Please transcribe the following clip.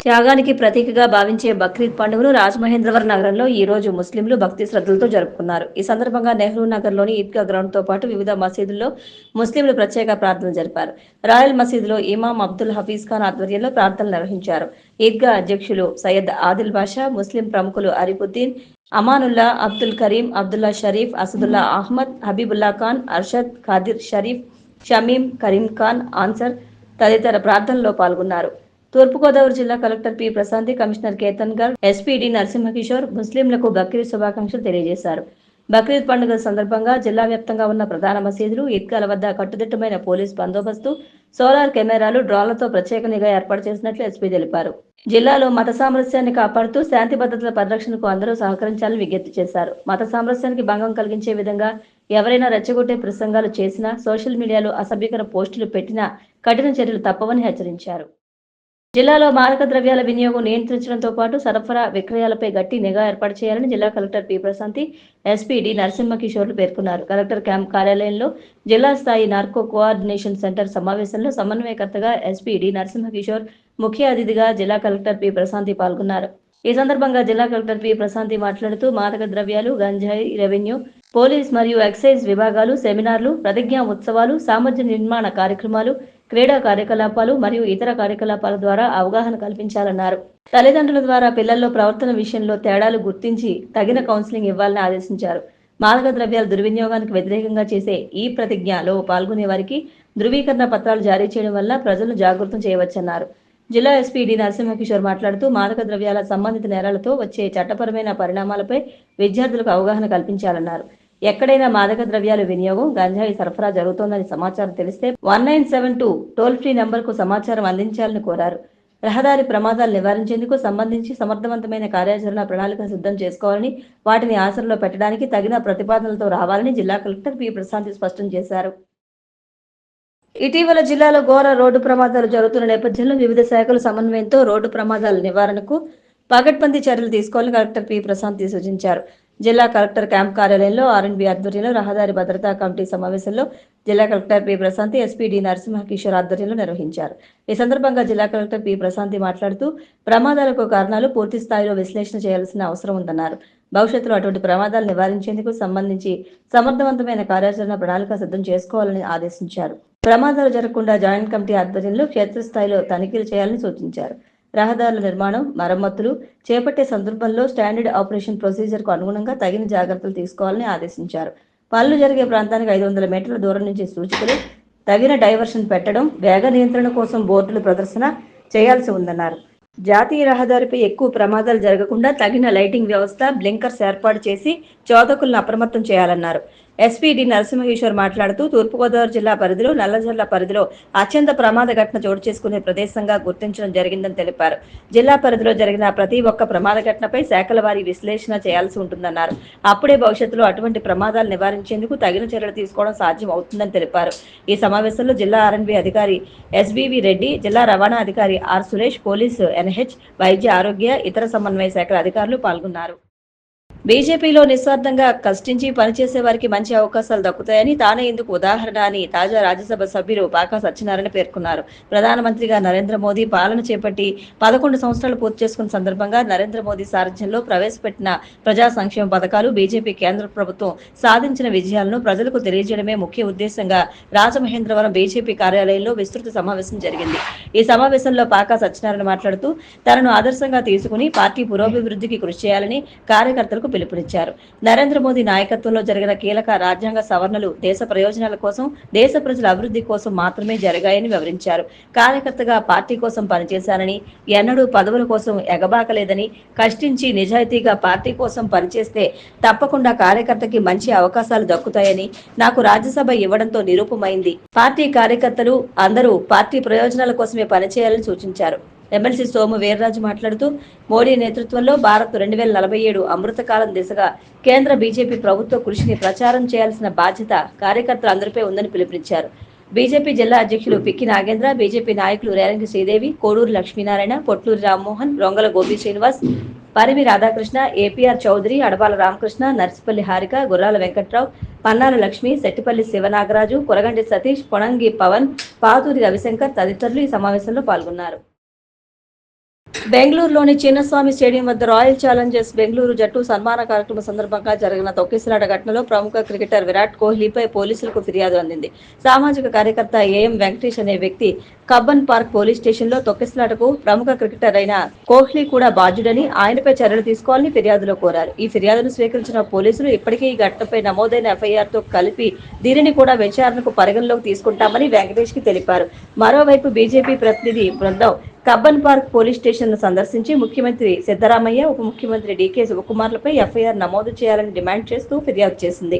త్యాగానికి ప్రతీకగా భావించే బక్రీద్ పండుగను రాజమహేంద్రవరం నగరంలో ఈ రోజు ముస్లింలు భక్తి శ్రద్ధలతో జరుపుకున్నారు. ఈ సందర్భంగా నెహ్రూ నగర్లోని ఈద్గా గ్రౌండ్తో పాటు వివిధ మసీదుల్లో ముస్లింలు ప్రత్యేక ప్రార్థనలు జరిపారు. రాయల్ మసీదులో ఇమాం అబ్దుల్ హఫీజ్ ఖాన్ ఆధ్వర్యంలో ప్రార్థనలు నిర్వహించారు. ఈద్గా అధ్యక్షులు సయ్యద్ ఆదిల్ బాషా, ముస్లిం ప్రముఖులు అరిఫుద్దీన్, అమానుల్లా, అబ్దుల్ కరీం, అబ్దుల్లా షరీఫ్, అసదుల్లా అహ్మద్, హబీబుల్లా ఖాన్, అర్షద్, ఖాదిర్ షరీఫ్, షమీం, కరీం ఖాన్, ఆన్సర్ తదితర ప్రార్థనలో పాల్గొన్నారు. తూర్పుగోదావరి జిల్లా collector P Prashanti, commissioner Ketan Garg, SPD Narasimha Kishore ముస్లింలకు బక్రీద్ శుభాకాంక్షలు తెలియజేశారు. బక్రీద్ పండుగ సందర్భంగా జిల్లా వ్యాప్తంగా ఉన్న ప్రధాన మసీదులు, ఈద్గాల వద్ద కట్టుదిట్టమైన పోలీస్ బందోబస్తు, సోలార్ కెమెరాలు, డ్రోన్లతో ప్రత్యేక నిఘా ఏర్పాటు చేసినట్లు ఎస్పీ తెలిపారు. జిల్లాలో మత సామరస్యాన్ని కాపాడుతూ శాంతి భద్రతల పరిరక్షణకు అందరూ సహకరించాలని విజ్ఞప్తి చేశారు. మత సామరస్యానికి భంగం కలిగించే విధంగా ఎవరైనా రెచ్చగొట్టే ప్రసంగాలు చేసినా, సోషల్ మీడియాలో అసభ్యకర పోస్టులు పెట్టినా కఠిన చర్యలు తప్పవని హెచ్చరించారు. జిల్లాలో మాదక ద్రవ్యాల వినియోగం నియంత్రించడంతో పాటు సరఫరా, విక్రయాలపై గట్టి నిఘా ఏర్పాటు చేయాలని జిల్లా కలెక్టర్ పి ప్రశాంతి, ఎస్పీ నరసింహకిషోర్లు పేర్కొన్నారు. కలెక్టర్ క్యాంప్ కార్యాలయంలో జిల్లా స్థాయి నార్కో కోఆర్డినేషన్ సెంటర్ సమావేశంలో సమన్వయకర్తగా ఎస్పీ నరసింహకిషోర్, ముఖ్య అతిథిగా జిల్లా కలెక్టర్ పి ప్రశాంతి పాల్గొన్నారు. ఈ సందర్భంగా జిల్లా కలెక్టర్ పి ప్రశాంతి మాట్లాడుతూ మాదక ద్రవ్యాలు, గంజాయి, రెవెన్యూ, పోలీస్ మరియు ఎక్సైజ్ విభాగాలు సెమినార్లు, ప్రతిజ్ఞా ఉత్సవాలు, సామర్థ్య నిర్మాణ కార్యక్రమాలు, క్రీడా కార్యకలాపాలు మరియు ఇతర కార్యకలాపాల ద్వారా అవగాహన కల్పించాలన్నారు. తల్లిదండ్రుల ద్వారా పిల్లల్లో ప్రవర్తన విషయంలో తేడాలు గుర్తించి తగిన కౌన్సిలింగ్ ఇవ్వాలని ఆదేశించారు. మాదక ద్రవ్యాల దుర్వినియోగానికి వ్యతిరేకంగా చేసే ఈ ప్రతిజ్ఞలో పాల్గొనే వారికి ధృవీకరణ పత్రాలు జారీ చేయడం వల్ల ప్రజలను జాగృతం చేయవచ్చన్నారు. జిల్లా ఎస్పీ నరసింహకిషోర్ మాట్లాడుతూ మాదక ద్రవ్యాల సంబంధిత నేరాలతో వచ్చే చట్టపరమైన పరిణామాలపై విద్యార్థులకు అవగాహన కల్పించాలన్నారు. ఎక్కడైనా మాదక ద్రవ్యాల వినియోగం, గంజాయి సరఫరా జరుగుతోందని సమాచారం తెలిస్తే 1972 టోల్ ఫ్రీ నంబర్కు సమాచారం అందించాలని కోరారు. రహదారి ప్రమాదాలు నివారించేందుకు సంబంధించి సమర్థవంతమైన కార్యాచరణ ప్రణాళిక సిద్ధం చేసుకోవాలని, వాటిని ఆచరణలో పెట్టడానికి తగిన ప్రతిపాదనలతో రావాలని జిల్లా కలెక్టర్ పి ప్రశాంతి స్పష్టం చేశారు. ఇటీవల జిల్లాలో ఘోర రోడ్డు ప్రమాదాలు జరుగుతున్న నేపథ్యంలో వివిధ శాఖల సమన్వయంతో రోడ్డు ప్రమాదాల నివారణకు పకడ్బందీ చర్యలు తీసుకోవాలని కలెక్టర్ పి ప్రశాంతి సూచించారు. జిల్లా కలెక్టర్ క్యాంప్ కార్యాలయంలో ఆర్ఎండ్బి ఆధ్వర్యంలో రహదారి భద్రతా కమిటీ సమావేశంలో జిల్లా collector P Prashanti, SP Narasimha Kishore ఆధ్వర్యంలో నిర్వహించారు. ఈ సందర్భంగా జిల్లా కలెక్టర్ పి ప్రశాంతి మాట్లాడుతూ ప్రమాదాలకు కారణాలు పూర్తి స్థాయిలో విశ్లేషణ చేయాల్సిన అవసరం ఉందన్నారు. భవిష్యత్తులో అటువంటి ప్రమాదాలు నివారించేందుకు సంబంధించి సమర్థవంతమైన కార్యాచరణ ప్రణాళిక సిద్ధం చేసుకోవాలని ఆదేశించారు. ప్రమాదాలు జరగకుండా జాయింట్ కమిటీ ఆధ్వర్యంలో క్షేత్రస్థాయిలో తనిఖీలు చేయాలని సూచించారు. రహదారుల నిర్మాణం, మరమ్మతులు చేపట్టే సందర్భంలో స్టాండర్డ్ ఆపరేషన్ ప్రొసీజర్కు అనుగుణంగా తగిన జాగ్రత్తలు తీసుకోవాలని ఆదేశించారు. పనులు జరిగే ప్రాంతానికి 500 మీటర్ల దూరం నుంచి సూచికలు, తగిన డైవర్షన్ పెట్టడం, వేగ నియంత్రణ కోసం బోర్డుల ప్రదర్శన చేయాల్సి ఉందన్నారు. జాతీయ రహదారిపై ఎక్కువ ప్రమాదాలు జరగకుండా తగిన లైటింగ్ వ్యవస్థ, బ్లింకర్స్ ఏర్పాటు చేసి చోదకులను అప్రమత్తం చేయాలన్నారు. ఎస్పీ నరసింహకిషోర్ మాట్లాడుతూ తూర్పుగోదావరి జిల్లా పరిధిలో నల్లజర్ల పరిధిలో అత్యంత ప్రమాద ఘటన చోటు చేసుకునే ప్రదేశంగా గుర్తించడం జరిగిందని తెలిపారు. జిల్లా పరిధిలో జరిగిన ప్రతి ఒక్క ప్రమాద ఘటనపై శాఖల వారీ విశ్లేషణ చేయాల్సి ఉంటుందన్నారు. అప్పుడే భవిష్యత్తులో అటువంటి ప్రమాదాలు నివారించేందుకు తగిన చర్యలు తీసుకోవడం సాధ్యం అవుతుందని తెలిపారు. ఈ సమావేశంలో జిల్లా ఆర్ఎండ్బి అధికారి ఎస్బీవి రెడ్డి, జిల్లా రవాణా అధికారి ఆర్ సురేష్, పోలీసు, ఎన్హెచ్, వైద్య ఆరోగ్య, ఇతర సమన్వయ శాఖల అధికారులు పాల్గొన్నారు. బీజేపీలో నిస్వార్థంగా కష్టించి పనిచేసే వారికి మంచి అవకాశాలు దక్కుతాయని, తానే ఇందుకు ఉదాహరణ అని తాజా రాజ్యసభ సభ్యులు పాకా సత్యనారాయణ పేర్కొన్నారు. ప్రధానమంత్రిగా నరేంద్ర మోదీ పాలన చేపట్టి 11 సంవత్సరాలు పూర్తి చేసుకున్న సందర్భంగా నరేంద్ర మోదీ సారథ్యంలో ప్రవేశపెట్టిన ప్రజా సంక్షేమ పథకాలు, బీజేపీ కేంద్ర ప్రభుత్వం సాధించిన విజయాలను ప్రజలకు తెలియజేయడమే ముఖ్య ఉద్దేశంగా రాజమహేంద్రవరం బీజేపీ కార్యాలయంలో విస్తృత సమావేశం జరిగింది. ఈ సమావేశంలో పాకా సత్యనారాయణ మాట్లాడుతూ తనను ఆదర్శంగా తీసుకుని పార్టీ పురోభివృద్ధికి కృషి చేయాలని కార్యకర్తలకు పిలుపునిచ్చారు. నరేంద్ర మోదీ నాయకత్వంలో జరిగిన కీలక రాజ్యాంగ సవరణలు దేశ ప్రయోజనాల కోసం, దేశ ప్రజల అభివృద్ధి కోసం మాత్రమే జరిగాయని వివరించారు. కార్యకర్తగా పార్టీ కోసం పనిచేశానని, ఎన్నడూ పదవుల కోసం ఎగబాకలేదని, కష్టించి నిజాయితీగా పార్టీ కోసం పనిచేస్తే తప్పకుండా కార్యకర్తకి మంచి అవకాశాలు దక్కుతాయని నాకు రాజ్యసభ ఇవ్వడంతో నిరూపమైంది. పార్టీ కార్యకర్తలు అందరూ పార్టీ ప్రయోజనాల కోసమే పనిచేయాలని సూచించారు. ఎమ్మెల్సీ సోము వీర్రాజు మాట్లాడుతూ మోడీ నేతృత్వంలో భారత్ 2047 అమృతకాలం దిశగా కేంద్ర బీజేపీ ప్రభుత్వ కృషిని ప్రచారం చేయాల్సిన బాధ్యత కార్యకర్తలందరిపై ఉందని పిలుపునిచ్చారు. బీజేపీ జిల్లా అధ్యక్షులు పిక్కి నాగేంద్ర, బీజేపీ నాయకులు రేలంగి శ్రీదేవి, కోడూరు లక్ష్మీనారాయణ, పొట్లూరి రామ్మోహన్, రొంగల గోపి శ్రీనివాస్, పరిమి రాధాకృష్ణ, ఏపీఆర్ చౌదరి, అడబాల రామకృష్ణ, నర్సిపల్లి హారిక, గుర్రాల వెంకట్రావు, పన్నాల లక్ష్మి, సెట్టిపల్లి శివనాగరాజు, కొరగంటి సతీష్, పొణంగి పవన్, పాతూరి రవిశంకర్ తదితరులు ఈ సమావేశంలో పాల్గొన్నారు. బెంగళూరులోని చిన్నస్వామి స్టేడియం వద్ద రాయల్ ఛాలెంజర్స్ బెంగళూరు జట్టు సన్మాన కార్యక్రమం సందర్భంగా జరిగిన తొక్కిసలాట ఘటనలో ప్రముఖ క్రికెటర్ విరాట్ కోహ్లీపై పోలీసులకు ఫిర్యాదు అందింది. సామాజిక కార్యకర్త ఏఎం వెంకటేష్ అనే వ్యక్తి కబ్బన్ పార్క్ పోలీస్ స్టేషన్లో తొక్కిసలాటకు ప్రముఖ క్రికెటర్ అయిన కోహ్లీ కూడా బాధ్యుడని, ఆయనపై చర్యలు తీసుకోవాలని ఫిర్యాదులో కోరారు. ఈ ఫిర్యాదును స్వీకరించిన పోలీసులు ఇప్పటికే ఈ ఘటనపై నమోదైన ఎఫ్ఐఆర్తో కలిపి దీనిని కూడా విచారణకు పరిగణలోకి తీసుకుంటామని వెంకటేష్ కి తెలిపారు. మరోవైపు బీజేపీ ప్రతినిధి బృందం కబ్బన్ పార్క్ పోలీస్ స్టేషన్ ను సందర్శించి ముఖ్యమంత్రి సిద్దరామయ్య, ఉప ముఖ్యమంత్రి డీకే శివకుమార్లపై ఎఫ్ఐఆర్ నమోదు చేయాలని డిమాండ్ చేస్తూ ఫిర్యాదు చేసింది.